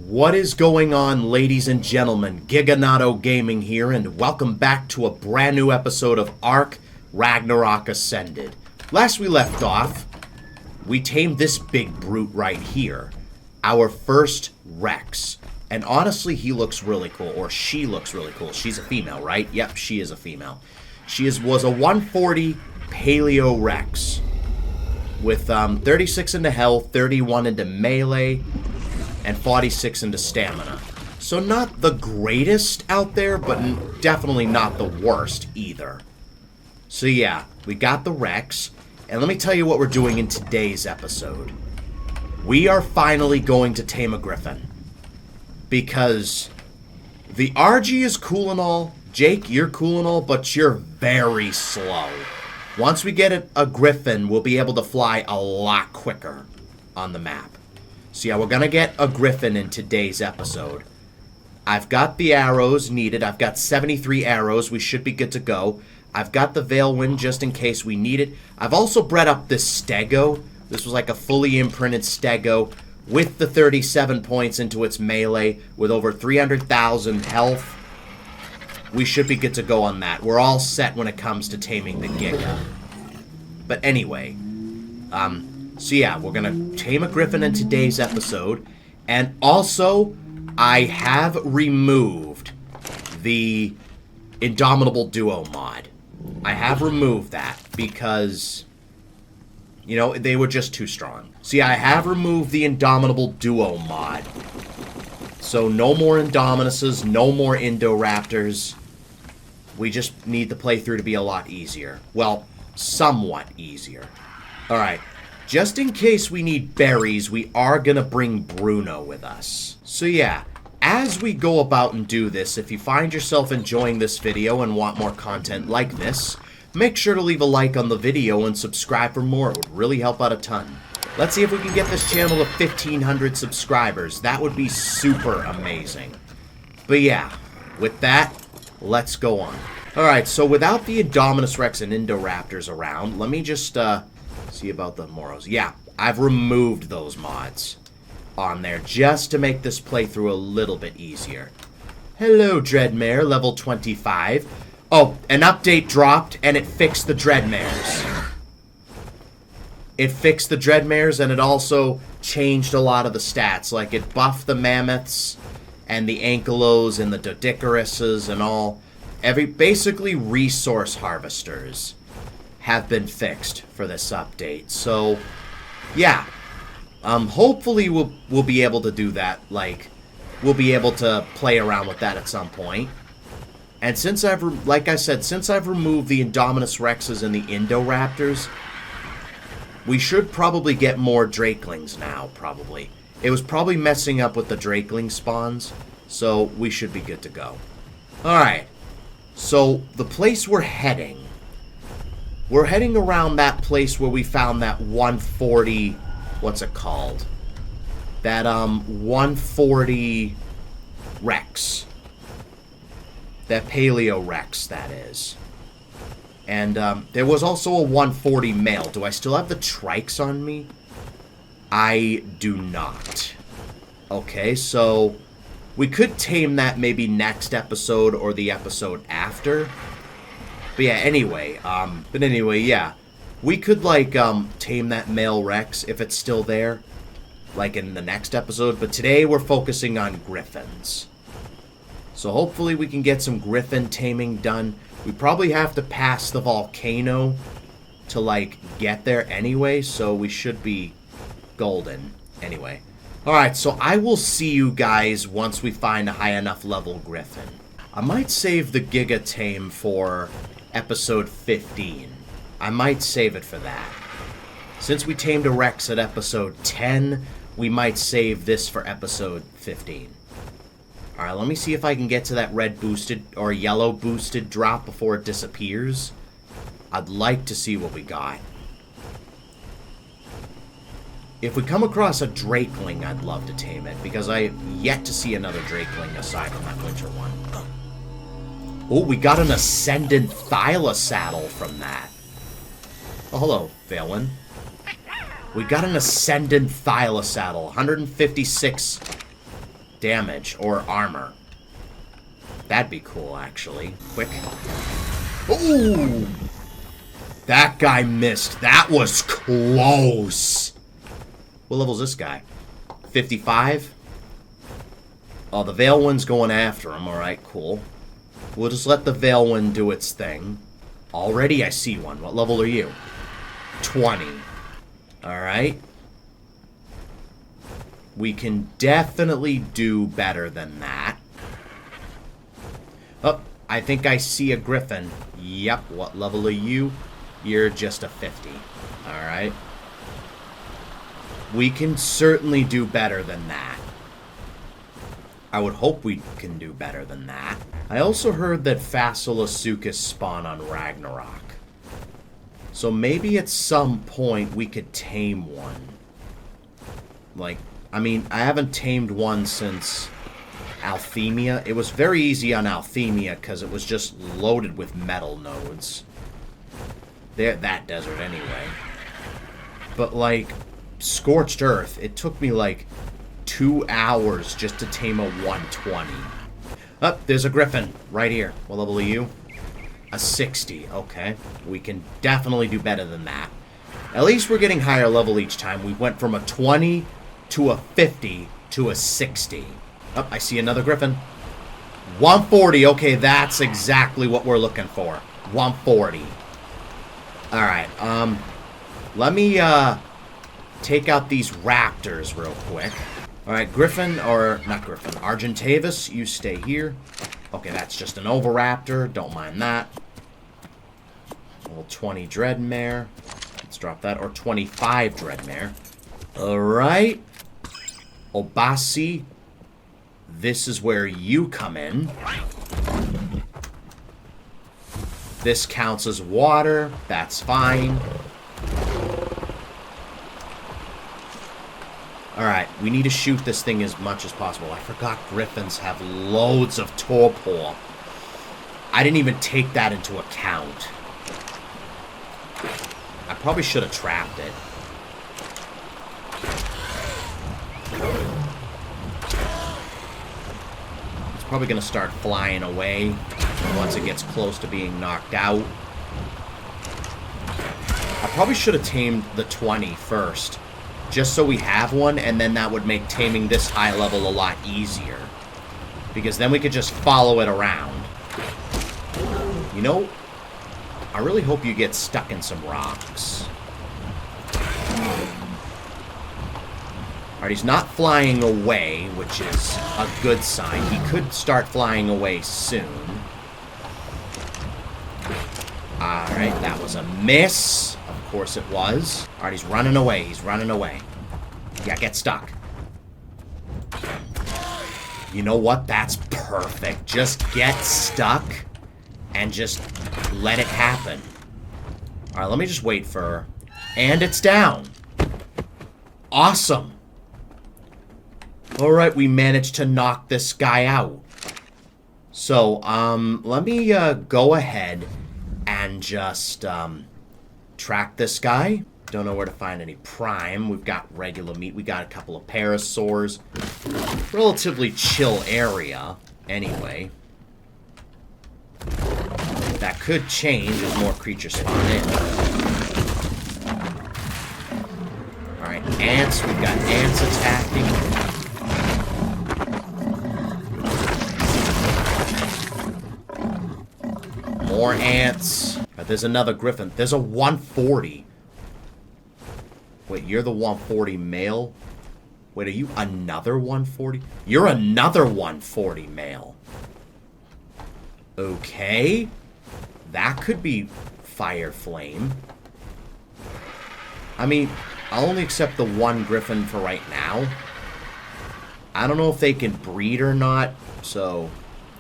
What is going on, ladies and gentlemen? Giganato Gaming here, and welcome back to a brand new episode of Ark Ragnarok Ascended. Last we left off, we tamed this big brute right here. Our first Rex. And honestly, he looks really cool, or she looks really cool. She's a female, right? Yep, she is a female. She was a 140 Paleo Rex with 36 into health, 31 into melee, and 46 into stamina. So not the greatest out there, but definitely not the worst either. So yeah, we got the Rex, and let me tell you what we're doing in today's episode. We are finally going to tame a Griffin. Because the RG is cool and all, Jake, you're cool and all, but you're very slow. Once we get a Griffin, we'll be able to fly a lot quicker on the map. So yeah, we're going to get a Griffin in today's episode. I've got the arrows needed. I've got 73 arrows. We should be good to go. I've got the Veilwind just in case we need it. I've also bred up this Stego. This was like a fully imprinted Stego with the 37 points into its melee with over 300,000 health. We should be good to go on that. We're all set when it comes to taming the Giga. But anyway, so yeah, we're going to tame a Griffin in today's episode. And also, I have removed the Indomitable Duo mod. I have removed that because, you know, they were just too strong. So yeah, I have removed the Indomitable Duo mod. So no more Indomituses, no more Indoraptors. We just need the playthrough to be a lot easier. Well, somewhat easier. Alright. Just in case we need berries, we are going to bring Bruno with us. So yeah, as we go about and do this, if you find yourself enjoying this video and want more content like this, make sure to leave a like on the video and subscribe for more. It would really help out a ton. Let's see if we can get this channel to 1,500 subscribers. That would be super amazing. But yeah, with that, let's go on. Alright, so without the Indominus Rex and Indoraptors around, let me just see about the Moros. Yeah, I've removed those mods on there just to make this playthrough a little bit easier. Hello, Dreadmare, level 25. Oh, an update dropped, and it fixed the Dreadmares. It fixed the Dreadmares, and it also changed a lot of the stats. Like, it buffed the Mammoths, and the Ankylos, and the Doedicurises, and all. Basically, resource harvesters have been fixed for this update. So, yeah. Hopefully, we'll be able to do that. Like, we'll be able to play around with that at some point. And since like I said, since I've removed the Indominus Rexes and the Indoraptors, we should probably get more Drakelings now, probably. It was probably messing up with the Drakeling spawns, so we should be good to go. Alright, so the place we're heading around that place where we found that 140, what's it called? That 140 Rex. That Paleo Rex, that is. And there was also a 140 male. Do I still have the trikes on me? I do not. Okay, so we could tame that maybe next episode or the episode after. But yeah, anyway, yeah. We could, like, tame that male Rex if it's still there, like in the next episode. But today we're focusing on Griffins. So hopefully we can get some Griffin taming done. We probably have to pass the volcano to, like, get there anyway, so we should be golden anyway. Alright, so I will see you guys once we find a high enough level Griffin. I might save the Giga Tame for episode 15. I might save it for that. Since we tamed a Rex at episode 10, we might save this for episode 15. Alright, let me see if I can get to that red boosted or yellow boosted drop before it disappears. I'd like to see what we got. If we come across a Drakeling, I'd love to tame it, because I have yet to see another Drakeling aside from that winter one. Oh, we got an Ascendant Thylasaddle from that. Oh, hello, Veilwind. We got an Ascendant Thylasaddle, 156 damage or armor. That'd be cool, actually. Quick. Ooh! That guy missed. That was close. What level's this guy? 55? Oh, the Veil Wind's going after him. Alright, cool. We'll just let the Veil Wind do its thing. Already I see one. What level are you? 20. Alright. We can definitely do better than that. Oh, I think I see a Griffin. Yep, what level are you? You're just a 50. Alright. We can certainly do better than that. I would hope we can do better than that. I also heard that Facilosuchus spawn on Ragnarok. So maybe at some point we could tame one. Like, I mean, I haven't tamed one since Althemia. It was very easy on Althemia because it was just loaded with metal nodes. That desert anyway. But like, Scorched Earth, it took me like 2 hours just to tame a 120. Oh, there's a Griffin right here. What level are you? A 60. Okay. We can definitely do better than that. At least we're getting higher level each time. We went from a 20 to a 50 to a 60. Oh, I see another Griffin. 140. Okay, that's exactly what we're looking for. 140. Alright, let me, take out these raptors real quick. Alright, Griffin, or not Griffin, Argentavis, you stay here. Okay, that's just an Oviraptor, don't mind that. Level 20 Dreadmare. Let's drop that, or 25 Dreadmare. Alright. Obasi, this is where you come in. This counts as water. That's fine. Alright, we need to shoot this thing as much as possible. I forgot Griffins have loads of torpor. I didn't even take that into account. I probably should have trapped it. It's probably going to start flying away once it gets close to being knocked out. I probably should have tamed the 20 first, just so we have one, and then that would make taming this high level a lot easier. Because then we could just follow it around. You know, I really hope you get stuck in some rocks. Alright, he's not flying away, which is a good sign. He could start flying away soon. Alright, that was a miss. Of course it was. Alright, he's running away. He's running away. Yeah, get stuck. You know what? That's perfect. Just get stuck and just let it happen. Alright, let me just wait for her. And it's down. Awesome. Alright, we managed to knock this guy out. So, let me go ahead and just track this guy. Don't know where to find any prime. We've got regular meat. We got a couple of parasaurs. Relatively chill area, anyway. That could change as more creatures spawn in. Alright, ants. We've got ants attacking. More ants. There's another Griffin. There's a 140. Wait, you're the 140 male? Wait, are you another 140? You're another 140 male. Okay. That could be Fire Flame. I mean, I'll only accept the one Griffin for right now. I don't know if they can breed or not, so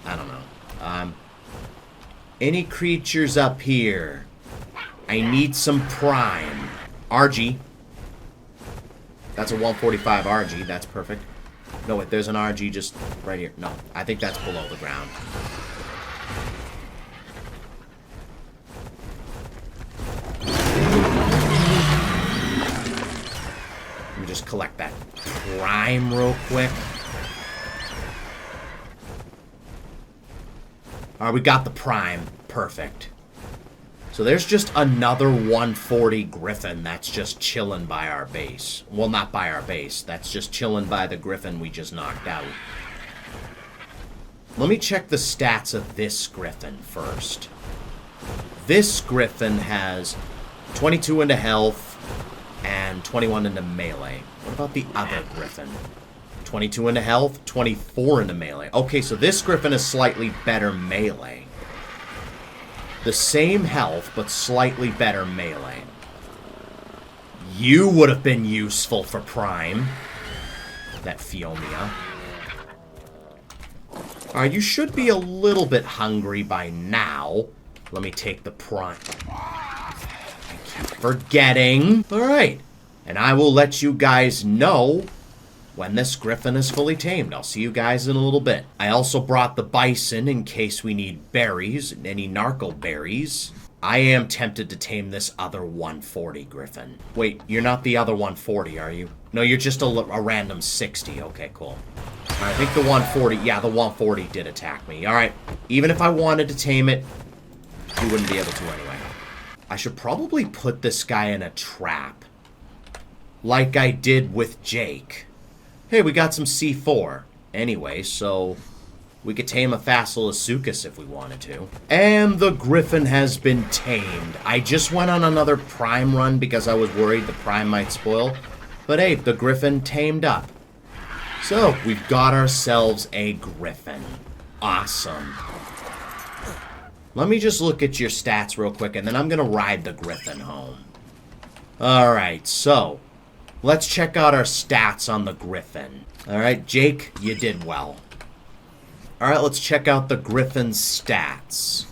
I don't know. Any creatures up here? I need some prime. RG. That's a 145 RG. That's perfect. No, wait, there's an RG just right here. No, I think that's below the ground. Let me just collect that prime real quick. Alright, we got the prime. Perfect. So there's just another 140 Griffin that's just chilling by our base. Well, not by our base. That's just chilling by the Griffin we just knocked out. Let me check the stats of this Griffin first. This Griffin has 22 into health and 21 into melee. What about the other Griffin? 22 into health, 24 into melee. Okay, so this Griffin is slightly better melee. The same health, but slightly better melee. You would have been useful for Prime. That Fiomia. Alright, you should be a little bit hungry by now. Let me take the Prime. I keep forgetting. Alright. And I will let you guys know when this Griffin is fully tamed. I'll see you guys in a little bit. I also brought the Bison in case we need berries, any narco berries. I am tempted to tame this other 140 Griffin. Wait, you're not the other 140, are you? No, you're just a random 60. Okay, cool. I think the 140, yeah, the 140 did attack me. Alright, even if I wanted to tame it, you wouldn't be able to anyway. I should probably put this guy in a trap. Like I did with Jake. Hey, we got some C4. Anyway, so we could tame a Facilissuchus if we wanted to. And the Griffin has been tamed. I just went on another Prime run because I was worried the Prime might spoil. But hey, the Griffin tamed up. So, we've got ourselves a Griffin. Awesome. Let me just look at your stats real quick, and then I'm going to ride the Griffin home. Alright, so let's check out our stats on the Griffin. Alright, Jake, you did well. Alright, let's check out the Griffin's stats.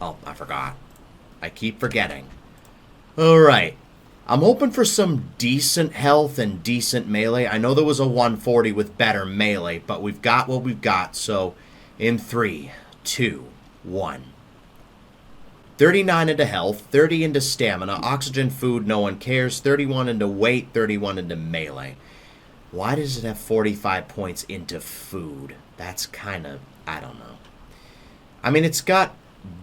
Oh, I forgot. I keep forgetting. Alright. I'm hoping for some decent health and decent melee. I know there was a 140 with better melee, but we've got what we've got. So, in 3, 2, 1. 39 into health, 30 into stamina, oxygen, food, no one cares, 31 into weight, 31 into melee. Why does it have 45 points into food? That's kind of, I don't know. I mean, it's got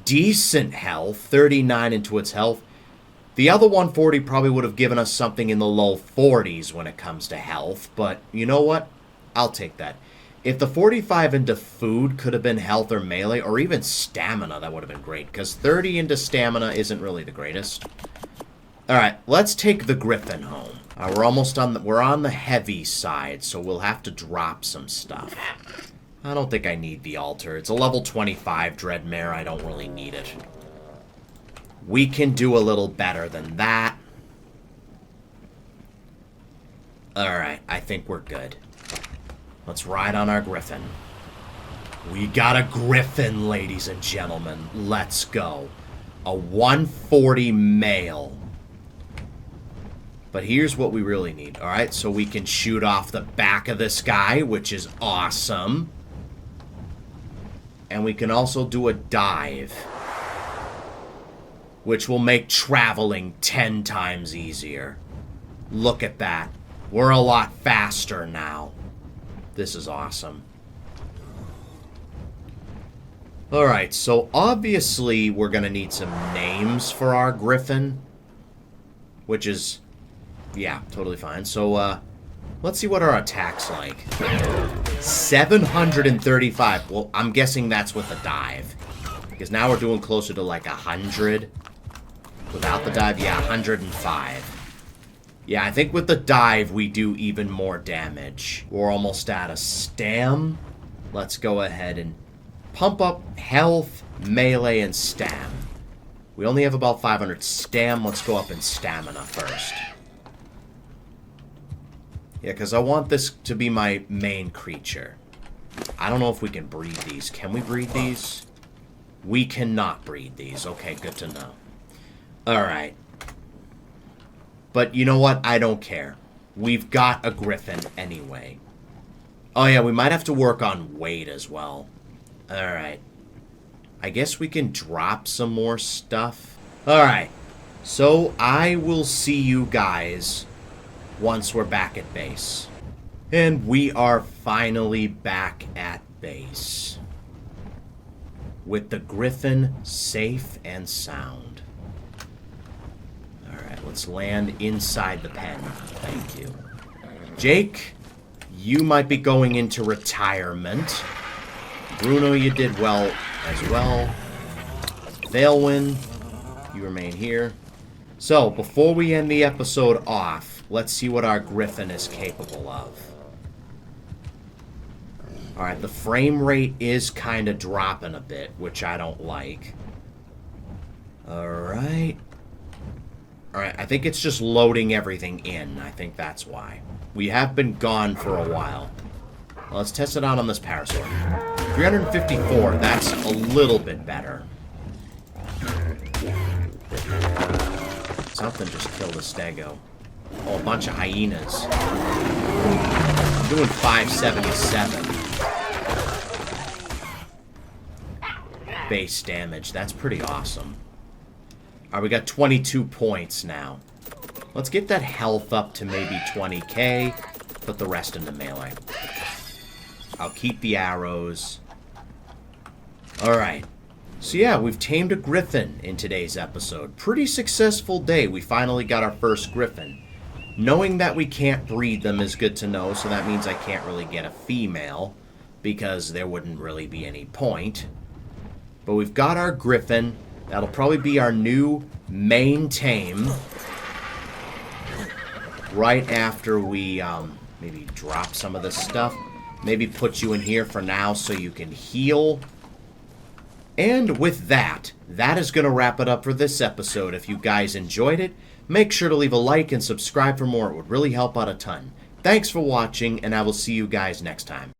decent health, 39 into its health. The other 140 probably would have given us something in the low 40s when it comes to health, but you know what? I'll take that. If the 45 into food could have been health or melee, or even stamina, that would have been great, because 30 into stamina isn't really the greatest. Alright, let's take the Griffin home. We're almost on we're on the heavy side, so we'll have to drop some stuff. I don't think I need the altar. It's a level 25 Dreadmare. I don't really need it. We can do a little better than that. Alright, I think we're good. Let's ride on our Griffin. We got a Griffin, ladies and gentlemen. Let's go. A 140 male. But here's what we really need. Alright, so we can shoot off the back of this guy, which is awesome. And we can also do a dive, which will make traveling 10 times easier. Look at that. We're a lot faster now. This is awesome. Alright, so obviously we're going to need some names for our Griffin, which is, yeah, totally fine. So, let's see what our attack's like. 735. Well, I'm guessing that's with the dive, because now we're doing closer to like 100. Without the dive, yeah, 105. Yeah, I think with the dive, we do even more damage. We're almost out of stam. Let's go ahead and pump up health, melee, and stam. We only have about 500 stam. Let's go up in stamina first. Yeah, because I want this to be my main creature. I don't know if we can breed these. Can we breed these? We cannot breed these. Okay, good to know. Alright. But you know what? I don't care. We've got a Griffin anyway. Oh yeah, we might have to work on weight as well. Alright. I guess we can drop some more stuff. Alright. So I will see you guys once we're back at base. And we are finally back at base. with the Griffin safe and sound. Alright, let's land inside the pen. Thank you. Jake, you might be going into retirement. Bruno, you did well as well. Vailwin, you remain here. So, before we end the episode off, let's see what our Griffin is capable of. Alright, the frame rate is kind of dropping a bit, which I don't like. Alright. Alright, I think it's just loading everything in. I think that's why. We have been gone for a while. Well, let's test it out on this Parasaur. 354, that's a little bit better. Something just killed a Stego. Oh, a bunch of hyenas. I'm doing 577. Base damage. That's pretty awesome. Alright, we got 22 points now. Let's get that health up to maybe 20k. Put the rest into melee. I'll keep the arrows. Alright. So yeah, we've tamed a Griffin in today's episode. Pretty successful day. We finally got our first Griffin. Knowing that we can't breed them is good to know, so that means I can't really get a female, because there wouldn't really be any point. But we've got our Griffin. That'll probably be our new main tame. Right after we maybe drop some of this stuff. Maybe put you in here for now so you can heal. And with that, that is going to wrap it up for this episode. If you guys enjoyed it, make sure to leave a like and subscribe for more. It would really help out a ton. Thanks for watching, and I will see you guys next time.